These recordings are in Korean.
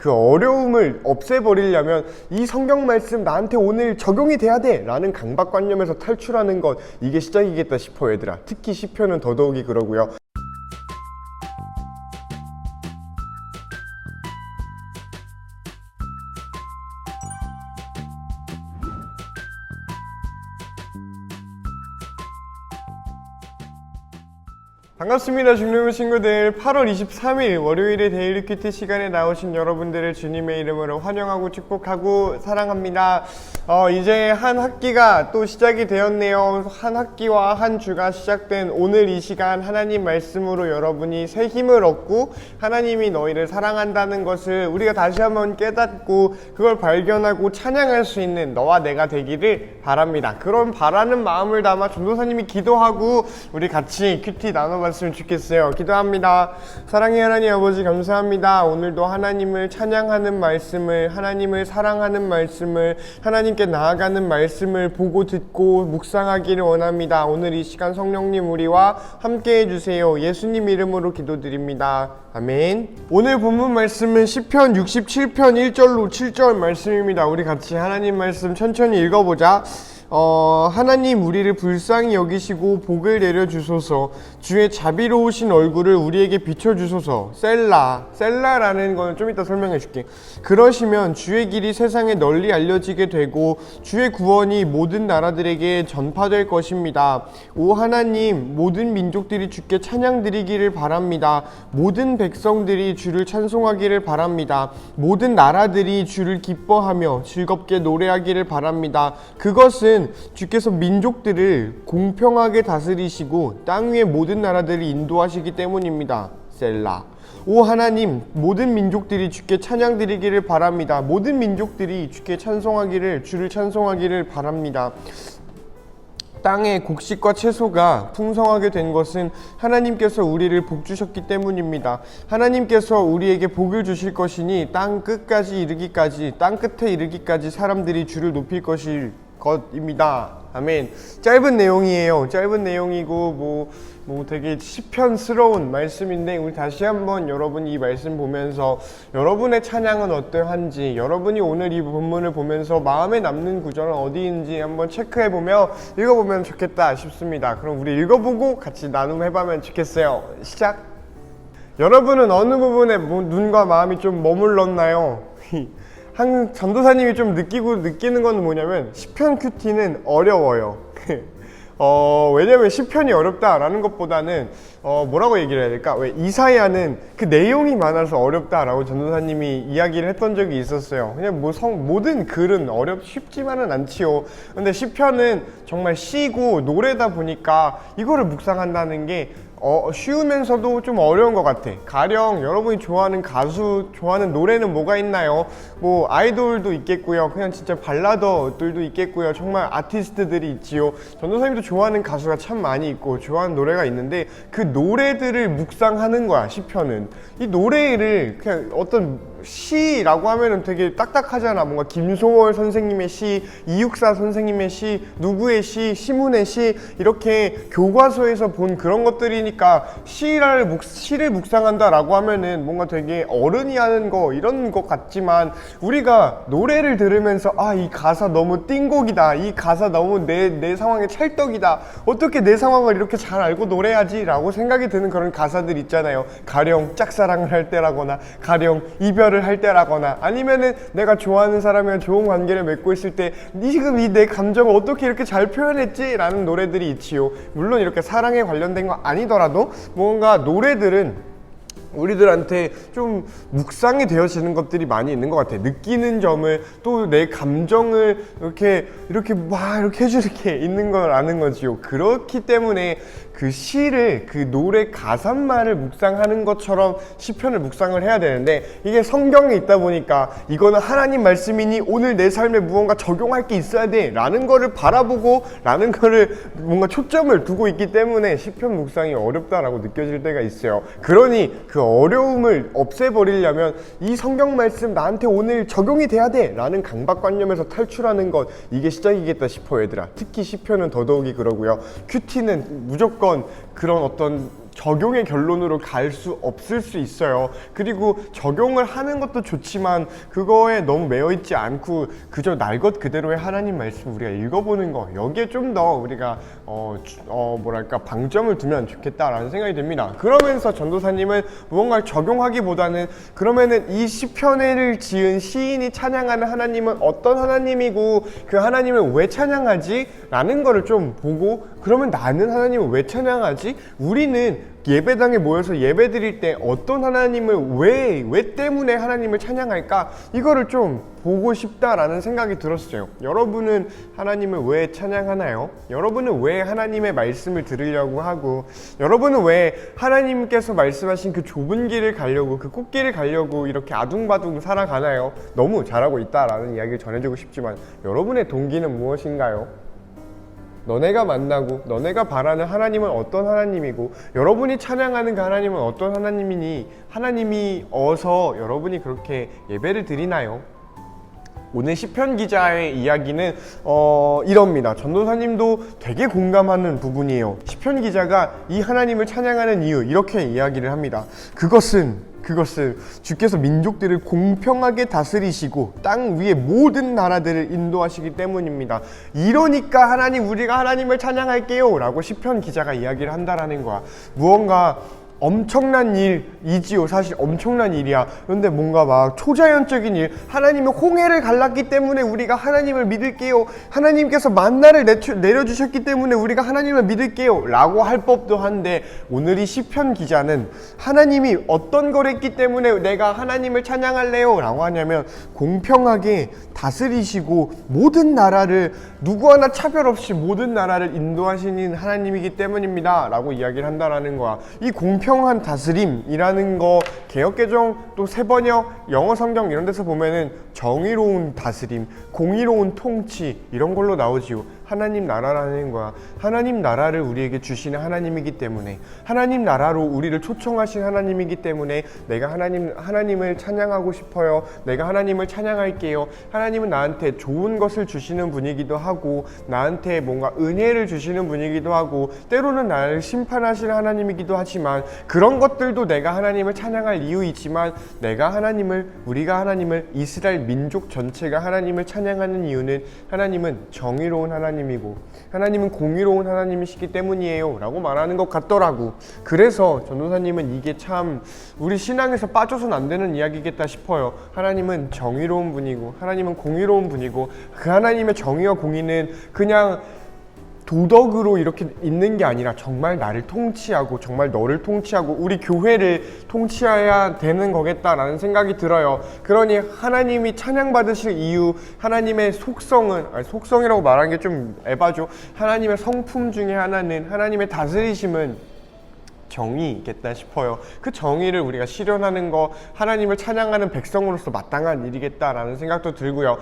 그 어려움을 없애버리려면 이 성경 말씀 나한테 오늘 적용이 돼야 돼 라는 강박관념에서 탈출하는 것, 이게 시작이겠다 싶어 얘들아. 특히 시편은 더더욱이 그러고요. 반갑습니다. 중로부 친구들. 8월 23일 월요일에 데일리 큐티 시간에 나오신 여러분들을 주님의 이름으로 환영하고 축복하고 사랑합니다. 이제 한 학기가 또 시작이 되었네요. 한 학기와 한 주가 시작된 오늘 이 시간, 하나님 말씀으로 여러분이 새 힘을 얻고 하나님이 너희를 사랑한다는 것을 우리가 다시 한번 깨닫고 그걸 발견하고 찬양할 수 있는 너와 내가 되기를 바랍니다. 그런 바라는 마음을 담아 전도사님이 기도하고 우리 같이 큐티 나눠봤습니다. 좋겠어요. 기도합니다. 사랑의 하나님 아버지, 감사합니다. 오늘도 하나님을 찬양하는 말씀을, 하나님을 사랑하는 말씀을, 하나님께 나아가는 말씀을 보고 듣고 묵상하기를 원합니다. 오늘 이 시간 성령님 우리와 함께 해주세요. 예수님 이름으로 기도드립니다. 아멘. 오늘 본문 말씀은 시편 67편 1절로 7절 말씀입니다. 우리 같이 하나님 말씀 천천히 읽어보자. 하나님 우리를 불쌍히 여기시고 복을 내려주소서. 주의 자비로우신 얼굴을 우리에게 비춰주소서. 셀라라는 건 좀 이따 설명해 줄게. 그러시면 주의 길이 세상에 널리 알려지게 되고 주의 구원이 모든 나라들에게 전파될 것입니다. 오 하나님, 모든 민족들이 주께 찬양드리기를 바랍니다. 모든 백성들이 주를 찬송하기를 바랍니다. 모든 나라들이 주를 기뻐하며 즐겁게 노래하기를 바랍니다. 그것은 주께서 민족들을 공평하게 다스리시고 땅 위의 모든 나라들을 인도하시기 때문입니다. 셀라. 오 하나님, 모든 민족들이 주께 찬양드리기를 바랍니다. 모든 민족들이 주께 주를 찬송하기를 바랍니다. 땅에 곡식과 채소가 풍성하게 된 것은 하나님께서 우리를 복 주셨기 때문입니다. 하나님께서 우리에게 복을 주실 것이니 땅 끝에 이르기까지 사람들이 주를 높일 것입니다. 아멘. 짧은 내용이에요. 짧은 내용이고 되게 시편스러운 말씀인데, 우리 다시 한번 여러분 이 말씀 보면서 여러분의 찬양은 어떠한지, 여러분이 오늘 이 본문을 보면서 마음에 남는 구절은 어디인지 한번 체크해보며 읽어보면 좋겠다 싶습니다. 그럼 우리 읽어보고 같이 나눔해보면 좋겠어요. 시작! 여러분은 어느 부분에 눈과 마음이 좀 머물렀나요? 전도사님이 좀 느끼는 건 뭐냐면 시편 큐티는 어려워요. 왜냐면 시편이 어렵다라는 것보다는 뭐라고 얘기를 해야 될까? 왜 이사야는 그 내용이 많아서 어렵다라고 전도사님이 이야기를 했던 적이 있었어요. 그냥 모든 글은 쉽지만은 않지요. 근데 시편은 정말 시고 노래다 보니까 이거를 묵상한다는 게 쉬우면서도 좀 어려운 것 같아. 가령 여러분이 좋아하는 가수, 좋아하는 노래는 뭐가 있나요? 아이돌도 있겠고요. 그냥 진짜 발라더들도 있겠고요. 정말 아티스트들이 있지요. 전도사님도 좋아하는 가수가 참 많이 있고 좋아하는 노래가 있는데 그 노래들을 묵상하는 거야, 시편은. 이 노래를 그냥 어떤 시라고 하면은 되게 딱딱하잖아. 뭔가 김소월 선생님의 시, 이육사 선생님의 시, 누구의 시, 시문의 시, 이렇게 교과서에서 본 그런 것들이니까 시를 묵상한다라고 하면은 뭔가 되게 어른이 하는 거, 이런 것 같지만 우리가 노래를 들으면서 이 가사 너무 띵곡이다, 이 가사 너무 내 상황에 찰떡이다, 어떻게 내 상황을 이렇게 잘 알고 노래하지? 라고 생각이 드는 그런 가사들 있잖아요. 가령 짝사랑을 할 때라거나, 가령 이별을 할 때라거나, 아니면은 내가 좋아하는 사람이랑 좋은 관계를 맺고 있을 때 지금 이 내 감정을 어떻게 이렇게 잘 표현했지? 라는 노래들이 있지요. 물론 이렇게 사랑에 관련된 거 아니더라도 뭔가 노래들은 우리들한테 좀 묵상이 되어지는 것들이 많이 있는 것 같아. 느끼는 점을, 또 내 감정을 이렇게 해주는 게 있는 걸 아는 거지요. 그렇기 때문에 그 시를, 그 노래 가사말을 묵상하는 것처럼 시편을 묵상을 해야 되는데, 이게 성경에 있다 보니까 이거는 하나님 말씀이니 오늘 내 삶에 무언가 적용할 게 있어야 돼 라는 거를 바라보고, 라는 거를 뭔가 초점을 두고 있기 때문에 시편 묵상이 어렵다라고 느껴질 때가 있어요. 그러니 그 어려움을 없애버리려면 이 성경 말씀 나한테 오늘 적용이 돼야 돼 라는 강박관념에서 탈출하는 것, 이게 시작이겠다 싶어 얘들아. 특히 시편은 더더욱이 그러고요. 큐티는 무조건 그런 어떤 적용의 결론으로 갈 수 없을 수 있어요. 그리고 적용을 하는 것도 좋지만 그거에 너무 매여있지 않고 그저 날 것 그대로의 하나님 말씀 우리가 읽어보는 거, 여기에 좀 더 우리가 뭐랄까 방점을 두면 좋겠다라는 생각이 듭니다. 그러면서 전도사님은 무언가를 적용하기보다는 그러면은 이 시편을 지은 시인이 찬양하는 하나님은 어떤 하나님이고 그 하나님을 왜 찬양하지? 라는 거를 좀 보고, 그러면 나는 하나님을 왜 찬양하지? 우리는 예배당에 모여서 예배 드릴 때 어떤 하나님을 왜 때문에 하나님을 찬양할까? 이거를 좀 보고 싶다라는 생각이 들었어요. 여러분은 하나님을 왜 찬양하나요? 여러분은 왜 하나님의 말씀을 들으려고 하고, 여러분은 왜 하나님께서 말씀하신 그 좁은 길을 가려고, 그 꽃길을 가려고 이렇게 아둥바둥 살아가나요? 너무 잘하고 있다라는 이야기를 전해주고 싶지만 여러분의 동기는 무엇인가요? 너네가 만나고 너네가 바라는 하나님은 어떤 하나님이고 여러분이 찬양하는 그 하나님은 어떤 하나님이니 하나님이 어서 여러분이 그렇게 예배를 드리나요? 오늘 시편 기자의 이야기는 이럽니다. 전도사님도 되게 공감하는 부분이에요. 시편 기자가 이 하나님을 찬양하는 이유, 이렇게 이야기를 합니다. 그것은 주께서 민족들을 공평하게 다스리시고 땅 위의 모든 나라들을 인도하시기 때문입니다. 이러니까 우리가 하나님을 찬양할게요 라고 시편 기자가 이야기를 한다라는 거야. 무언가 엄청난 일이지요. 사실 엄청난 일이야. 그런데 뭔가 막 초자연적인 일, 하나님의 홍해를 갈랐기 때문에 우리가 하나님을 믿을게요, 하나님께서 만나를 내려주셨기 때문에 우리가 하나님을 믿을게요 라고 할 법도 한데, 오늘 이 시편 기자는 하나님이 어떤 걸 했기 때문에 내가 하나님을 찬양할래요 라고 하냐면, 공평하게 다스리시고 모든 나라를 누구 하나 차별 없이 모든 나라를 인도하시는 하나님이기 때문입니다 라고 이야기를 한다라는 거야. 이 공평한 다스림이라는 거 개역개정 또 세번역 영어 성경 이런 데서 보면은 정의로운 다스림, 공의로운 통치 이런 걸로 나오지요. 하나님 나라라는 거야. 하나님 나라를 우리에게 주시는 하나님이기 때문에, 하나님 나라로 우리를 초청하신 하나님이기 때문에 내가 하나님을 찬양하고 싶어요. 내가 하나님을 찬양할게요. 하나님은 나한테 좋은 것을 주시는 분이기도 하고 나한테 뭔가 은혜를 주시는 분이기도 하고 때로는 나를 심판하시는 하나님이기도 하지만, 그런 것들도 내가 하나님을 찬양할 이유이지만, 우리가 하나님을, 이스라엘 민족 전체가 하나님을 찬양하는 이유는 하나님은 정의로운 하나님이고 하나님은 공의로운 하나님이시기 때문이에요 라고 말하는 것 같더라고. 그래서 전도사님은 이게 참 우리 신앙에서 빠져서는 안 되는 이야기겠다 싶어요. 하나님은 정의로운 분이고 하나님은 공의로운 분이고, 그 하나님의 정의와 공의는 그냥 도덕으로 이렇게 있는 게 아니라 정말 나를 통치하고 정말 너를 통치하고 우리 교회를 통치해야 되는 거겠다라는 생각이 들어요. 그러니 하나님이 찬양받으실 이유, 하나님의 속성이라고 말하는 게 좀 에바죠. 하나님의 성품 중에 하나는, 하나님의 다스리심은 정의겠다 싶어요. 그 정의를 우리가 실현하는 거, 하나님을 찬양하는 백성으로서 마땅한 일이겠다라는 생각도 들고요.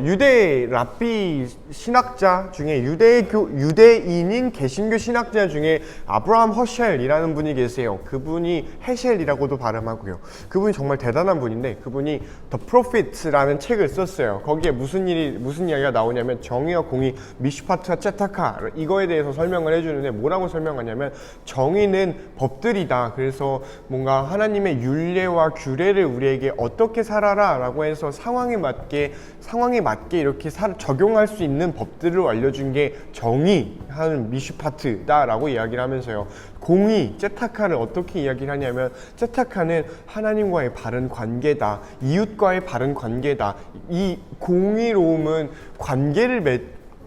유대 랍비 신학자 중에 유대인인 개신교 신학자 중에 아브라함 허셸이라는 분이 계세요. 그분이 헤셸이라고도 발음하고요. 그분이 정말 대단한 분인데, 그분이 The Prophet라는 책을 썼어요. 거기에 무슨 이야기가 나오냐면 정의와 공의, 미슈파트와 체타카, 이거에 대해서 설명을 해주는데, 뭐라고 설명하냐면 정의는 법들이다. 그래서 뭔가 하나님의 율례와 규례를 우리에게 어떻게 살아라 라고 해서 상황에 맞게 이렇게 적용할 수 있는 법들을 알려준 게 정의하는 미슈파트다 라고 이야기를 하면서요. 공의, 제타카를 어떻게 이야기를 하냐면, 제타카는 하나님과의 바른 관계다, 이웃과의 바른 관계다. 이 공의로움은 관계를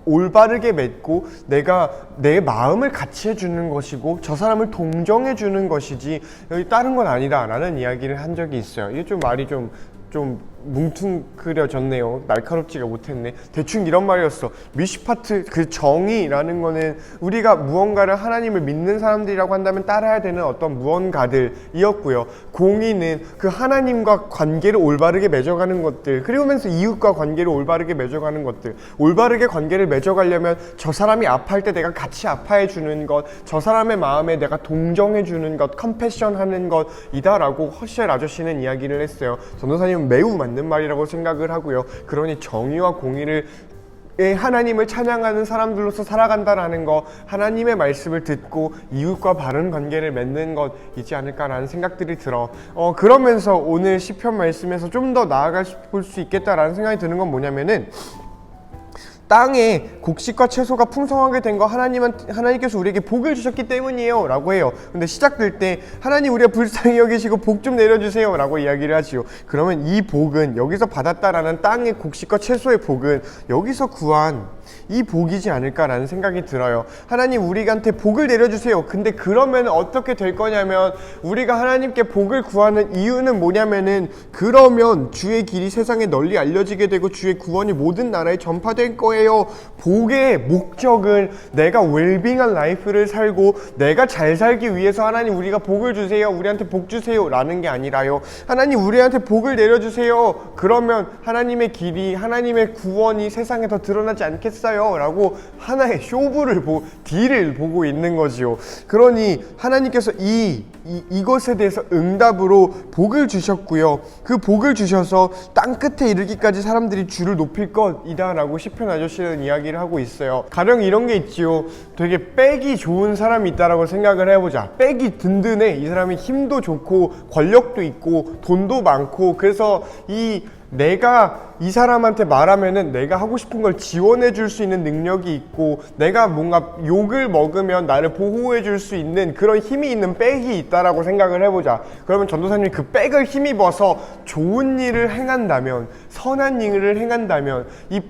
올바르게 맺고 내가 내 마음을 같이 해주는 것이고 저 사람을 동정해 주는 것이지 여기 다른 건 아니다 라는 이야기를 한 적이 있어요. 이게 좀 말이 좀 뭉퉁그려졌네요. 날카롭지가 못했네. 대충 이런 말이었어. 미슈파트, 그 정의라는 거는 우리가 무언가를, 하나님을 믿는 사람들이라고 한다면 따라야 되는 어떤 무언가들이었고요. 공의는 그 하나님과 관계를 올바르게 맺어가는 것들, 그리고면서 이웃과 관계를 올바르게 맺어가는 것들. 올바르게 관계를 맺어가려면 저 사람이 아파할 때 내가 같이 아파해 주는 것, 저 사람의 마음에 내가 동정해 주는 것, 컴패션 하는 것이다 라고 허셸 아저씨는 이야기를 했어요. 전도사님은 매우 맞는 말이라고 생각을 하고요. 그러니 정의와 공의를 하나님을 찬양하는 사람들로서 살아간다라는 거, 하나님의 말씀을 듣고 이웃과 바른 관계를 맺는 것이지 않을까라는 생각들이 들어. 그러면서 오늘 시편 말씀에서 좀 더 나아가 볼 수 있겠다라는 생각이 드는 건 뭐냐면은, 땅에 곡식과 채소가 풍성하게 된 거 하나님께서 우리에게 복을 주셨기 때문이에요 라고 해요. 근데 시작될 때 하나님 우리가 불쌍히 여기시고 복 좀 내려주세요 라고 이야기를 하지요. 그러면 이 복은, 여기서 받았다라는 땅의 곡식과 채소의 복은 여기서 구한 이 복이지 않을까라는 생각이 들어요. 하나님 우리한테 복을 내려주세요. 근데 그러면 어떻게 될 거냐면, 우리가 하나님께 복을 구하는 이유는 뭐냐면은, 그러면 주의 길이 세상에 널리 알려지게 되고 주의 구원이 모든 나라에 전파될 거예요. 복의 목적은 내가 웰빙한 라이프를 살고 내가 잘 살기 위해서 하나님 우리가 복을 주세요, 우리한테 복 주세요 라는 게 아니라요, 하나님 우리한테 복을 내려주세요. 그러면 하나님의 길이, 하나님의 구원이 세상에 더 드러나지 않겠어요? 라고 하나의 쇼부를 딜을 보고 있는 거지요. 그러니 하나님께서 이것에 대해서 응답으로 복을 주셨고요. 그 복을 주셔서 땅 끝에 이르기까지 사람들이 주를 높일 것이다 라고 시편 아저씨는 이야기를 하고 있어요. 가령 이런 게 있지요. 되게 백이 좋은 사람이 있다라고 생각을 해보자. 백이 든든해. 이 사람이 힘도 좋고 권력도 있고 돈도 많고, 그래서 내가 이 사람한테 말하면은 내가 하고 싶은 걸 지원해 줄 수 있는 능력이 있고, 내가 뭔가 욕을 먹으면 나를 보호해 줄 수 있는 그런 힘이 있는 백이 있다라고 생각을 해보자. 그러면 전도사님이 그 백을 힘입어서 좋은 일을 행한다면, 선한 일을 행한다면, 이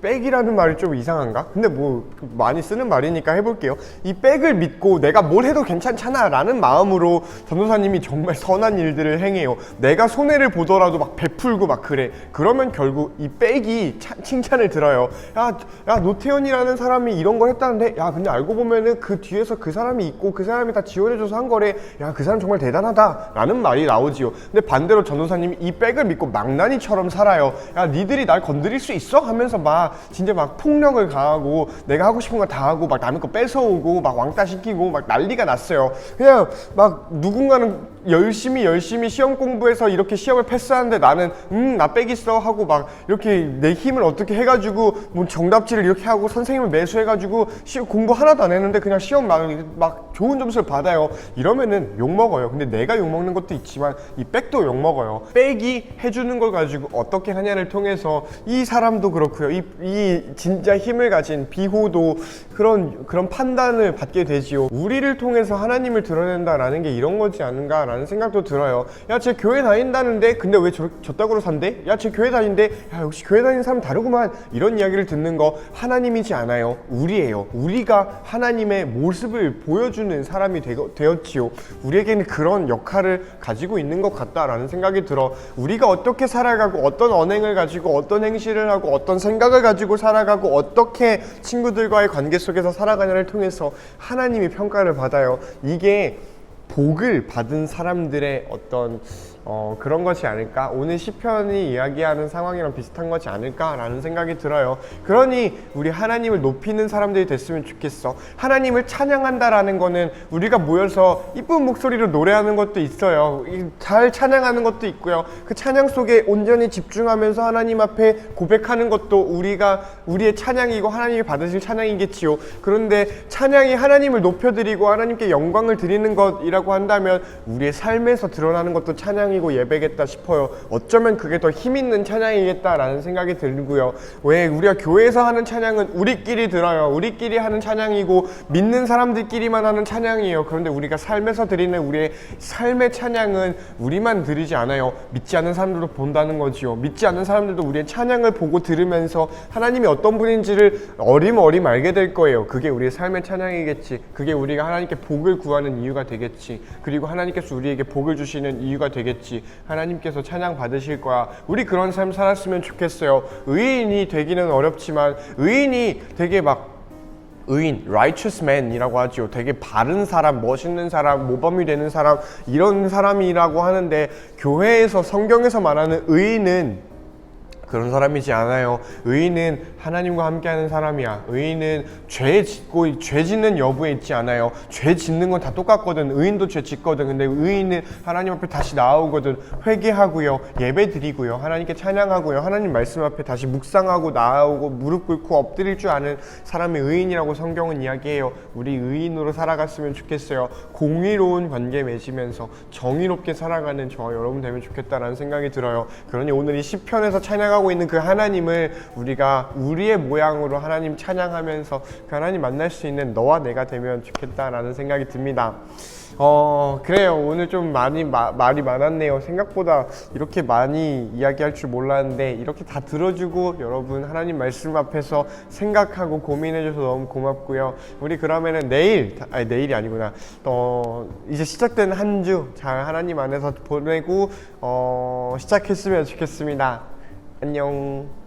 백이라는 말이 좀 이상한가? 근데 뭐 많이 쓰는 말이니까 해볼게요. 이 백을 믿고 내가 뭘 해도 괜찮잖아 라는 마음으로 전도사님이 정말 선한 일들을 행해요. 내가 손해를 보더라도 막 베풀고 막 그래. 그러면 결국 이 백이 칭찬을 들어요. 야 노태현이라는 사람이 이런 걸 했다는데, 야 근데 알고 보면은 그 뒤에서 그 사람이 있고 그 사람이 다 지원해줘서 한 거래. 야 그 사람 정말 대단하다 라는 말이 나오지요. 근데 반대로 전도사님이 이 백을 믿고 망나니처럼 살아요. 야 니들이 날 건드릴 수 있어? 하면서 막 진짜 막 폭력을 가하고 내가 하고 싶은 거 다 하고 막 남의 거 뺏어오고 막 왕따 시키고 막 난리가 났어요. 그냥 막 누군가는 열심히 시험 공부해서 이렇게 시험을 패스하는데 나는 나 빽 있어 하고 막 이렇게 내 힘을 어떻게 해가지고 뭐 정답지를 이렇게 하고 선생님을 매수해가지고 공부 하나도 안 했는데 그냥 시험 막 좋은 점수를 받아요. 이러면은 욕먹어요. 근데 내가 욕먹는 것도 있지만 이 빽도 욕먹어요. 빽이 해주는 걸 가지고 어떻게 하냐를 통해서 이 사람도 그렇고요. 이 진짜 힘을 가진 비호도 그런 판단을 받게 되지요. 우리를 통해서 하나님을 드러낸다라는 게 이런 거지 않은가 라는 생각도 들어요. 야 쟤 교회 다닌다는데 근데 왜 저따구로 산대? 야 쟤 교회 다닌대? 야 역시 교회 다니는 사람 다르구만. 이런 이야기를 듣는 거 하나님이지 않아요. 우리예요. 우리가 하나님의 모습을 보여주는 사람이 되었지요. 우리에게는 그런 역할을 가지고 있는 것 같다라는 생각이 들어. 우리가 어떻게 살아가고 어떤 언행을 가지고 어떤 행실을 하고 어떤 생각을 가지고 살아가고 어떻게 친구들과의 관계 속에서 살아가냐를 통해서 하나님이 평가를 받아요. 이게 복을 받은 사람들의 어떤 그런 것이 아닐까? 오늘 시편이 이야기하는 상황이랑 비슷한 것이 아닐까라는 생각이 들어요. 그러니 우리 하나님을 높이는 사람들이 됐으면 좋겠어. 하나님을 찬양한다라는 거는 우리가 모여서 이쁜 목소리로 노래하는 것도 있어요. 잘 찬양하는 것도 있고요. 그 찬양 속에 온전히 집중하면서 하나님 앞에 고백하는 것도 우리의 찬양이고 하나님이 받으실 찬양이겠지요. 그런데 찬양이 하나님을 높여드리고 하나님께 영광을 드리는 것이라고 한다면 우리의 삶에서 드러나는 것도 찬양이고 예배겠다 싶어요. 어쩌면 그게 더 힘있는 찬양이겠다라는 생각이 들고요. 왜 우리가 교회에서 하는 찬양은 우리끼리 들어요. 우리끼리 하는 찬양이고 믿는 사람들끼리만 하는 찬양이에요. 그런데 우리가 삶에서 드리는 우리의 삶의 찬양은 우리만 드리지 않아요. 믿지 않는 사람들도 본다는 거지요. 믿지 않는 사람들도 우리의 찬양을 보고 들으면서 하나님이 어떤 분인지를 어림어림 알게 될 거예요. 그게 우리의 삶의 찬양이겠지. 그게 우리가 하나님께 복을 구하는 이유가 되겠지. 그리고 하나님께서 우리에게 복을 주시는 이유가 되겠지. 하나님께서 찬양 받으실 거야. 우리 그런 삶 살았으면 좋겠어요. 의인이 되기는 어렵지만 의인이 되게 의인, righteous man이라고 하죠. 되게 바른 사람, 멋있는 사람, 모범이 되는 사람, 이런 사람이라고 하는데 교회에서 성경에서 말하는 의인은 그런 사람이지 않아요. 의인은 하나님과 함께하는 사람이야. 의인은 죄 짓는 여부에 있지 않아요. 죄 짓는 건 다 똑같거든. 의인도 죄 짓거든. 근데 의인은 하나님 앞에 다시 나오거든. 회개하고요, 예배 드리고요, 하나님께 찬양하고요, 하나님 말씀 앞에 다시 묵상하고 나아오고 무릎 꿇고 엎드릴 줄 아는 사람이 의인이라고 성경은 이야기해요. 우리 의인으로 살아갔으면 좋겠어요. 공의로운 관계 맺으면서 정의롭게 살아가는 저와 여러분 되면 좋겠다라는 생각이 들어요. 그러니 오늘 이 시편에서 찬양하고 있는 그 하나님을 우리가 우리의 모양으로 하나님 찬양하면서 그 하나님 만날 수 있는 너와 내가 되면 좋겠다라는 생각이 듭니다. 그래요. 오늘 좀 말이 많았네요. 생각보다 이렇게 많이 이야기할 줄 몰랐는데 이렇게 다 들어주고 여러분 하나님 말씀 앞에서 생각하고 고민해줘서 너무 고맙고요. 우리 그러면은 내일이 아니구나. 이제 시작된 한 주 잘 하나님 안에서 보내고 시작했으면 좋겠습니다. 안녕.